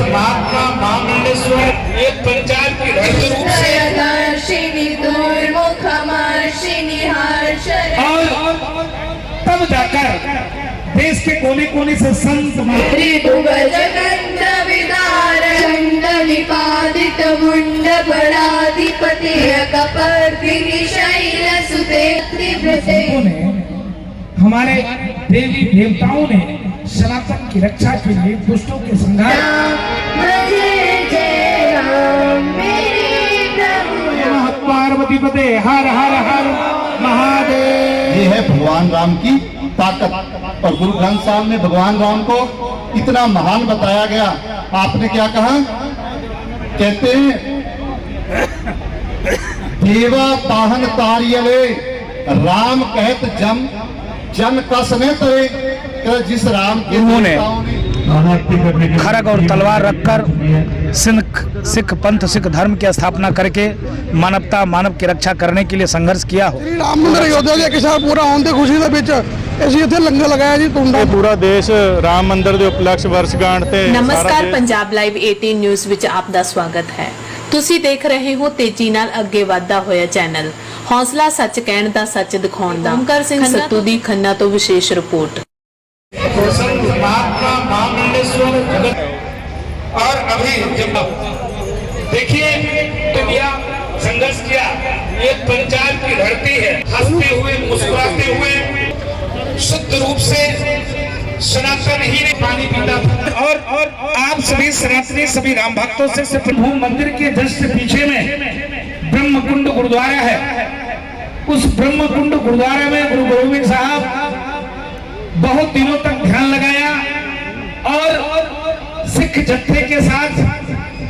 महात्मा महामंडलेश्वर एक पंचायत की धरती रूप से और तब जाकर देश के कोने कोने से संत हमारे देवी देवताओं ने सनातन की रक्षा के लिए दुष्टों के संहार पार्वती पते हर हर हर महादेव। ये है भगवान राम की ताकत। और गुरु ग्रंथ साहब में भगवान राम को इतना महान बताया गया। आपने क्या कहा? कहते हैं देवा पाहन तारियले राम कहत जम जन कस में तरे। जिस राम के उन्होंने खड़ग और तलवार रखकर सिख पंथ सिख धर्म की स्थापना करके मानवता मानव की रक्षा करने के लिए संघर्ष किया हो। राम मंदिर अयोध्या के साथ पूरा आउंदे खुशी ਦੇ ਵਿੱਚ ਅਸੀਂ ਇੱਥੇ ਲੰਗਰ ਲਗਾਇਆ ਜੀ ਤੁੰਡਾ ਪੂਰਾ ਦੇਸ਼ ਰਾਮ ਮੰਦਿਰ ਦੇ ਉਪਲਕਸ਼ ਵਰਸ਼ਗਾਂਠ ਤੇ ਨਮਸਕਾਰ ਪੰਜਾਬ ਲਾਈਵ 18 ਨਿਊਜ਼ ਵਿੱਚ ਆਪ ਦਾ ਸਵਾਗਤ ਹੈ। ਤੁਸੀਂ ਦੇਖ ਰਹੇ ਹੋ ਤੇਜ਼ੀ ਨਾਲ ਅੱਗੇ ਵਧਦਾ ਹੋਇਆ ਚੈਨਲ ਹੌਸਲਾ ਸੱਚ ਕਹਿਣ ਦਾ ਸੱਚ ਦਿਖਾਉਣ ਦਾ। ਓਮਕਾਰ ਸਿੰਘ ਸੱਤੂ ਦੀ ਖੰਨਾ ਤੋਂ ਵਿਸ਼ੇਸ਼ ਰਿਪੋर्ट। महात्मा महामंडलेश्वर जगत और अभी जब देखिए इंडिया संघर्ष किया एक पंचायत की धरती है। हंसते हुए मुस्कुराते हुए शुद्ध रूप से सनातन ही पानी पीता था। और आप सभी सनातनी सभी राम भक्तों से सिर्फ मंदिर के जस्ट पीछे में ब्रह्मकुंड गुरुद्वारा है। उस ब्रह्मकुंड गुरुद्वारा में गुरु गोविंद साहब बहुत दिनों तक ध्यान लगाया और सिख जत्थे के साथ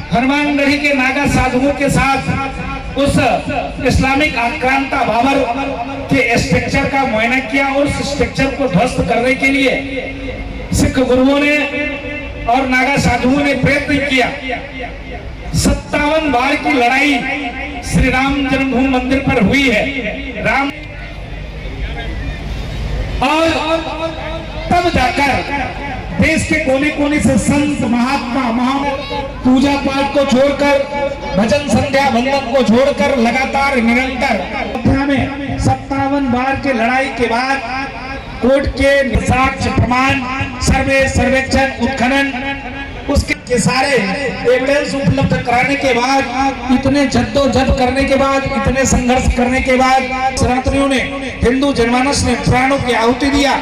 हनुमानगढ़ी के नागा साधुओं के साथ उस इस्लामिक आक्रांता बाबर के स्ट्रक्चर का मुआयना किया और उस स्ट्रक्चर को ध्वस्त करने के लिए सिख गुरुओं ने और नागा साधुओं ने प्रयत्न किया। 57 बार की लड़ाई श्री राम जन्मभूमि मंदिर पर हुई है। राम और तब जाकर देश के कोने कोने से संत महात्मा पूजा पाठ को छोड़कर भजन संध्या वंदन को छोड़कर लगातार निरंतर में 57 बार के लड़ाई के बाद कोर्ट के साक्ष्य प्रमाण सर्वे सर्वेक्षण उत्खनन उसके सारे एविडेंस उपलब्ध कराने के बाद इतने जद्दोजहद करने के बाद इतने संघर्ष करने के बाद सनातनियों ने हिंदू जनमानस ने प्राणों की आहुति दिया।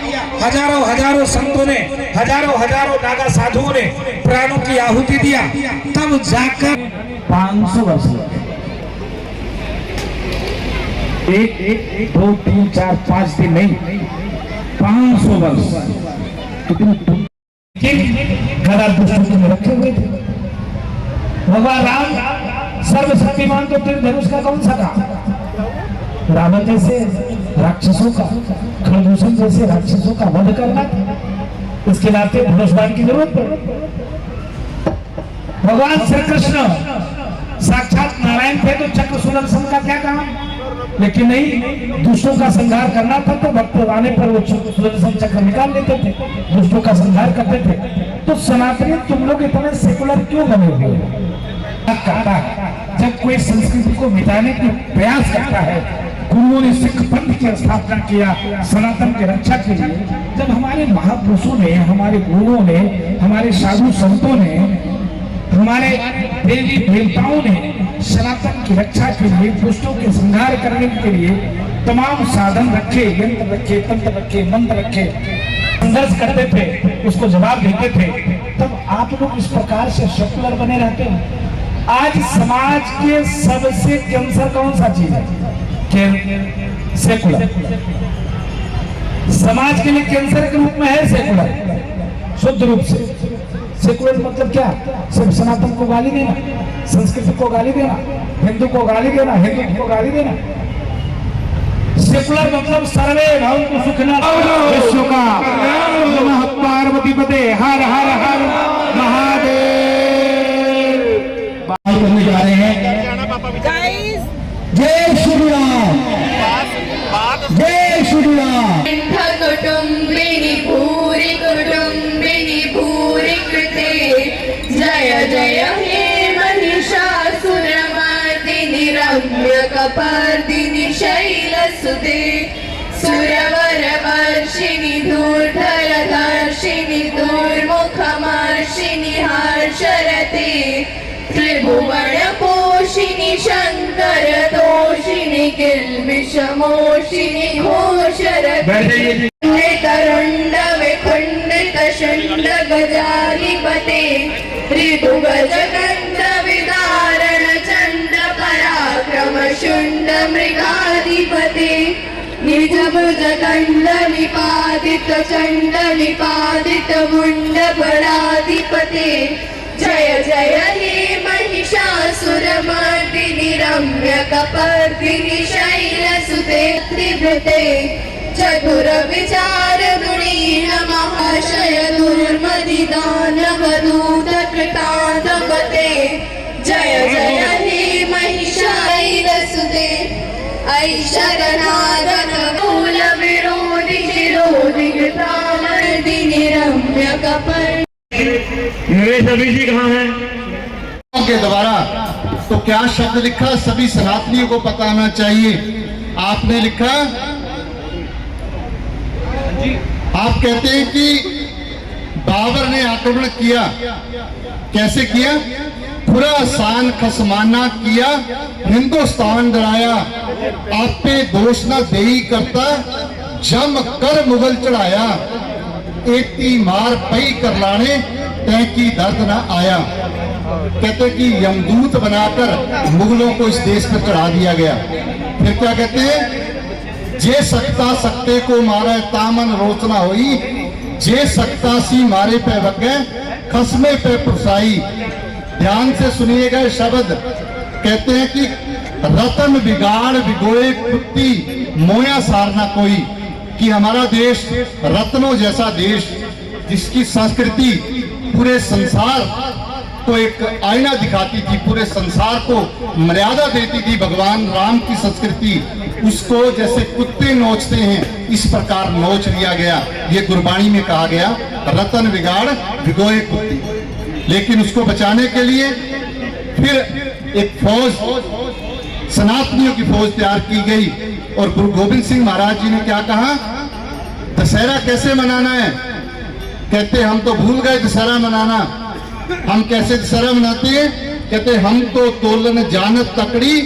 हजारों हजारों संतों ने हजारों हजारों नागा साधुओं ने प्राणों की आहुति दिया। तब जाकर 500 वर्ष एक 2 3 4 5 दिन नहीं 500 वर्ष गदा दुष्टों में रखे हुए थे। भगवान राम सर्वशक्तिमान तो तीर धनुष का कौन सा काम? रावण जैसे राक्षसों का खरदूषण जैसे राक्षसों का वध करना इसके नाते धनुष्बाण की जरूरत पड़ी। भगवान श्री कृष्ण साक्षात नारायण थे तो चक्र सुदर्शन का क्या काम? लेकिन नहीं, दुष्टों का संहार करना था तो भक्त आने पर वो सुदर्शन चक्र निकाल लेते थे, दुष्टों का संहार करते थे। तो सनातनी तुम लोग इतने सेकुलर क्यों बने हुए? जब कोई संस्कृति को मिटाने की प्रयास करता है, गुरुओं ने सिख पंथ की स्थापना किया सनातन की रक्षा के लिए। जब हमारे महापुरुषों ने हमारे गुरुओं ने हमारे साधु संतों ने हमारे देवी देवताओं ने सनातन की रक्षा के लिए दुष्टों के संहार करने के लिए तमाम साधन रखे, यंत्र रखे, तंत्र रखे, मंत्र रखे, संघर्ष करते थे, उसको जवाब देते थे। तब आप लोग इस प्रकार से सेकुलर बने रहते हैं। आज समाज के सबसे कैंसर कौन सा चीज है? सेकुलर। समाज के लिए कैंसर के रूप में है सेकुलर, शुद्ध रूप से। सेकुलर मतलब क्या? सिर्फ सनातन को गाली देना, संस्कृति को गाली देना, हिंदू को गाली देना, हिंदू को गाली देना। सेकुलर मतलब सर्वे भवन्तु सुखिनः विश्व का नमः पार्वती पते हर हर हर महादेव। बात करने जा रहे हैं। जय श्री राम, जय श्री राम। कुटुंबिनी भूरि कृते जय जय हे महिषासुरमर्दिनि रम्यकपर्दिनि शैलसुते सुरवरवर्षिणि धूर्धरदर्शिनि दुर्मुखमर्षिणि हर्षरते त्रिभुवनपोषिणि शङ्करतोषिणि किल्बिषमोषिणि घोषरते तरुण्ड विखण्डित शण्ड गजाधिपते ऋतुगजकण्ड विदारण चण्ड पराक्रम शुण्ड मृगाधिपते निजभुज दण्ड निपातित चण्ड निपातित मुण्ड बलाधिपते जय जय हे महिषासुरमर्दिनि रम्यकपर्दिनि शैलसुते त्रिभृते चतुर विचार गुणीन महाशय दुर्मदिदानवदूत कृतान्तपते जय जय हे महिषासुरसुते ऐशरनादन मूल विरोधि शिरोधि कृतामर्दिनि रम्यकपर्दिनि। नरेश अभी जी कहाँ हैं? के द्वारा तो क्या शब्द लिखा सभी सनातनियों को पता होना चाहिए। आपने लिखा, आप कहते हैं कि बाबर ने आक्रमण किया, कैसे किया? खुरासान खसमाना किया, हिंदुस्तान डराया, आप पे दोष न देई करता, जम कर मुगल चढ़ाया, एक मार पई कर लाने तय की दर्द न आया। कहते कि यमदूत बनाकर मुगलों को इस देश पर चढ़ा दिया गया। फिर क्या कहते हैं? जे सकता सकते को मारे तामन रोचना हुई, जे सकता सी मारे पे वगे खसमे पे पुरसाई। ध्यान से सुनिएगा शब्द। कहते हैं कि रतन बिगाड़ बिगोए कुत्ती मोया सारना कोई, कि हमारा देश रत्नों जैसा देश, जिसकी संस्कृति पूरे संसार को एक आईना दिखाती थी, पूरे संसार को मर्यादा देती थी। भगवान राम की संस्कृति, उसको जैसे कुत्ते नोचते हैं इस प्रकार नोच लिया गया। ये गुरबाणी में कहा गया, रतन बिगाड़ भिगोए कुत्ती। लेकिन उसको बचाने के लिए फिर एक फौज, सनातनियों की फौज तैयार की गई। और गुरु गोविंद सिंह महाराज जी ने क्या कहा? दशहरा कैसे मनाना है? कहते हम तो भूल गए दशहरा मनाना। हम कैसे दशहरा मनाते हैं? कहते हम तो तोलन जानत तकड़ी,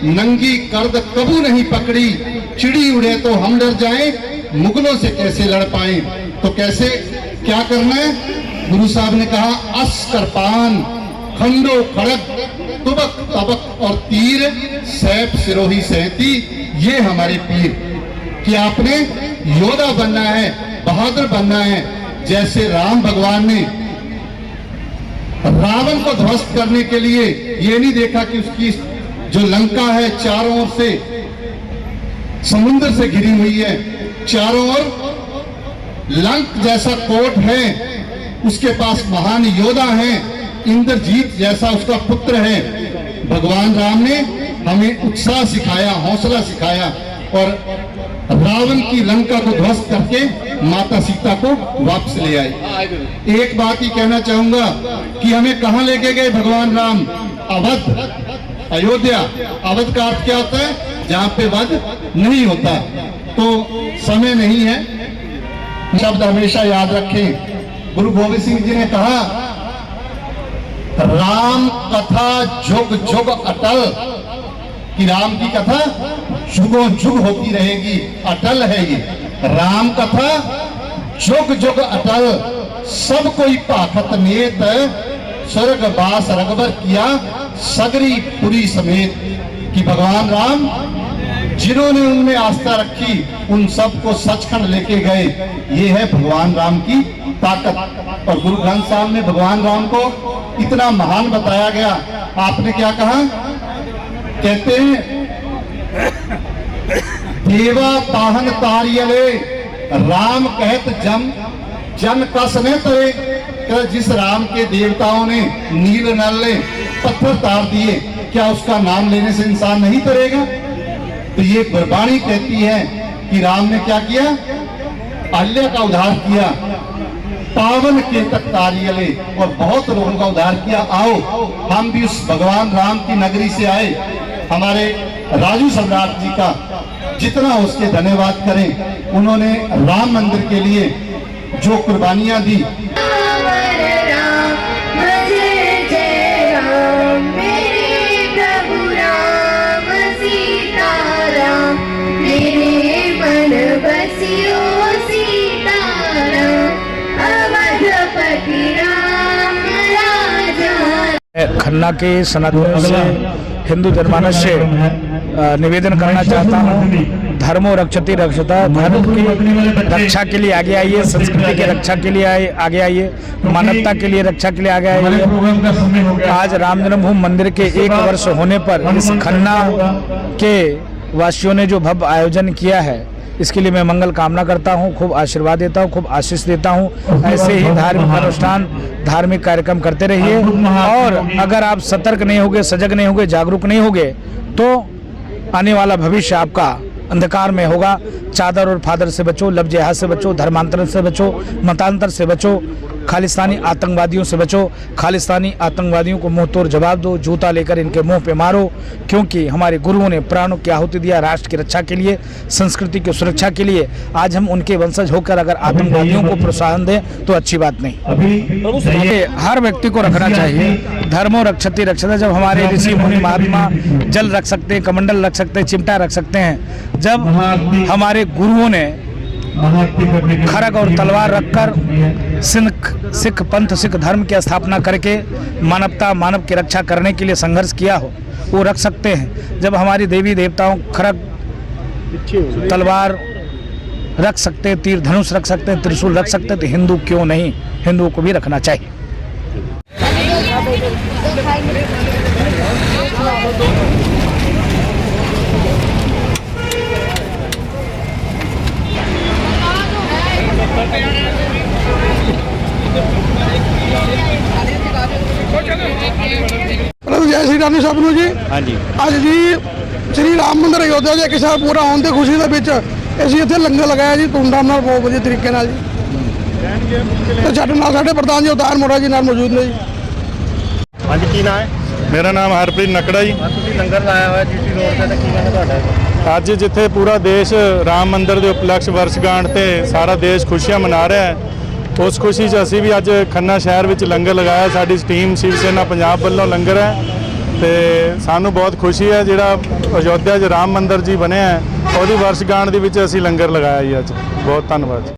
नंगी कर्द कबू नहीं पकड़ी, चिड़ी उड़े तो हम डर जाएं, मुगलों से कैसे लड़ पाए। तो कैसे क्या करना है? गुरु साहब ने कहा, अस करपान खंडो खड़ग तुबक तबक और तीर, सैफ सिरोही सहती, ये हमारे पीर। कि आपने योद्धा बनना है, बहादुर बनना है। जैसे राम भगवान ने रावण को ध्वस्त करने के लिए ये नहीं देखा कि उसकी जो लंका है चारों ओर से समुद्र से घिरी हुई है, चारों ओर लंक जैसा कोट है, उसके पास महान योद्धा है, इंद्रजीत जैसा उसका पुत्र है। भगवान राम ने हमें उत्साह सिखाया, हौसला सिखाया और रावण की लंका को ध्वस्त करके माता सीता को वापस ले आए। एक बात ही कहना चाहूंगा कि हमें कहां लेके गए भगवान राम? अवध, अयोध्या। अवध का अर्थ क्या होता है? जहां पे वध नहीं होता। तो समय नहीं है, शब्द हमेशा याद रखें। गुरु गोविंद सिंह जी ने कहा, राम कथा जुग जुग अटल, कि राम की कथा जुगों जुग होती रहेगी, अटल है ये। राम कथा जुग जुग अटल, सब कोई पाखत नेत, स्वर्ग बास रघुबर किया, सगरी पुरी समेत। कि भगवान राम जिन्होंने उनमें आस्था रखी, उन सबको सचखंड लेके गए। ये है भगवान राम की ताकत। और गुरु ग्रंथ साहब में भगवान राम को इतना महान बताया गया। आपने क्या कहा? कहते हैं, देवा पाहन तारियले, राम कहत जन कसने तरे। जिस राम के देवताओं ने नील नल पत्थर तार दिए, क्या उसका नाम लेने से इंसान नहीं तरेगा? तो ये गुरबाणी कहती है कि राम ने क्या किया? अहल्या का उद्धार किया, 52 केतक तारियले और बहुत लोगों का उद्धार किया। आओ हम भी उस भगवान राम की नगरी से आए, हमारे राजू सम्राट जी का जितना उसके धन्यवाद करें। उन्होंने राम मंदिर के लिए जो कुर्बानियां दी। खन्ना के सनातन से हिंदू जनमानस से निवेदन करना चाहता हूँ, धर्मो रक्षति रक्षता, धर्म की रक्षा के लिए आगे आइए, संस्कृति की रक्षा के लिए आगे आइए, मानवता के लिए रक्षा के लिए आगे आइए। आज राम जन्मभूमि मंदिर के 1 वर्ष होने पर इस खन्ना के वासियों ने जो भव्य आयोजन किया है, इसके लिए मैं मंगल कामना करता हूँ, खूब आशीर्वाद देता हूँ, खूब आशीष देता हूँ। ऐसे ही धार्मिक अनुष्ठान, धार्मिक कार्यक्रम करते रहिए। और अगर आप सतर्क नहीं होगे, सजग नहीं होगे, जागरूक नहीं होगे, तो आने वाला भविष्य आपका अंधकार में होगा। चादर और फादर से बचो, लफ्ज़ जिहाद से बचो, धर्मांतरण से बचो, मतांतर से बचो, खालिस्तानी आतंकवादियों से बचो। खालिस्तानी आतंकवादियों को मुंह तोड़ जवाब दो, जूता लेकर इनके मुंह पे मारो, क्योंकि हमारे गुरुओं ने प्राणों की आहुति दिया राष्ट्र की रक्षा के लिए, संस्कृति की सुरक्षा के लिए। आज हम उनके वंशज होकर अगर आतंकवादियों को प्रोत्साहन दें तो अच्छी बात नहीं। हर व्यक्ति को रखना चाहिए, धर्मो रक्षति रक्षता। जब हमारे ऋषि मुनि महात्मा जल रख सकते हैं, कमंडल रख सकते हैं, चिमटा रख सकते हैं, जब हमारे गुरुओं ने खड़ग और तलवार रखकर सिख पंथ, सिख धर्म की स्थापना करके मानवता, मानव की रक्षा करने के लिए संघर्ष किया हो, वो रख सकते हैं। जब हमारी देवी देवताओं खड़ग, तलवार रख सकते, तीर धनुष रख सकते, त्रिशूल रख सकते, तो हिंदू क्यों नहीं, हिंदुओं को भी रखना चाहिए। जय श्री राम सब ਨੂੰ ਜੀ। ਹਾਂਜੀ ਅੱਜ ਜੀ ਸ੍ਰੀ ਰਾਮ ਮੰਦਿਰ ਅਯੋਧਿਆ ਦੇ 1 ਸਾਲ ਪੂਰਾ ਹੋਣ ਦੀ ਖੁਸ਼ੀ ਦੇ ਵਿੱਚ ਅਸੀਂ ਇੱਥੇ ਲੰਗਰ ਲਗਾਇਆ ਜੀ, ਧੂਮਧਾਮ ਨਾਲ, ਬਹੁਤ ਵਧੀਆ ਤਰੀਕੇ ਨਾਲ ਜੀ। ਤੇ ਸਾਡੇ ਨਾਲ ਸਾਡੇ ਪ੍ਰਧਾਨ ਜੀ ਉਤਾਰ ਮੋੜਾ ਜੀ ਨਾਲ ਮੌਜੂਦ ਨੇ ਜੀ। ਹਾਂਜੀ ਕੀ ਨਾਮ ਹੈ? ਮੇਰਾ ਨਾਮ ਹਰਪ੍ਰੀਤ ਨਕੜਾ ਜੀ। ਤੁਸੀਂ ਲੰਗਰ ਲਾਇਆ ਹੋਇਆ ਜੀਟੀ ਰੋਡ ਤੇ, ਕੀ ਕਹਿੰਦਾ ਤੁਹਾਡਾ? ਅੱਜ ਜਿੱਥੇ ਪੂਰਾ ਦੇਸ਼ ਰਾਮ ਮੰਦਿਰ ਦੇ ਉਪਲਕਸ਼ ਵਰਸ਼ਗਾਂਠ ਤੇ ਸਾਰਾ ਦੇਸ਼ ਖੁਸ਼ੀਆਂ ਮਨਾ ਰਿਹਾ ਹੈ, ਉਸ ਖੁਸ਼ੀ 'ਚ ਅਸੀਂ ਵੀ ਅੱਜ ਖੰਨਾ ਸ਼ਹਿਰ ਵਿੱਚ ਲੰਗਰ ਲਗਾਇਆ। ਸਾਡੀ ਟੀਮ ਸ਼ਿਵ ਸੈਨਾ ਪੰਜਾਬ ਵੱਲੋਂ ਲੰਗਰ ਹੈ ਤੇ ਸਾਨੂੰ ਬਹੁਤ ਖੁਸ਼ੀ ਹੈ। ਜਿਹੜਾ ਅਯੋਧਿਆ 'ਚ ਰਾਮ ਮੰਦਿਰ ਜੀ ਬਣਿਆ ਹੈ, ਉਹਦੀ ਵਰਸ਼ਗਾਂਠ ਦੇ ਵਿੱਚ ਅਸੀਂ ਲੰਗਰ ਲਗਾਇਆ ਜੀ ਅੱਜ। ਬਹੁਤ ਧੰਨਵਾਦ।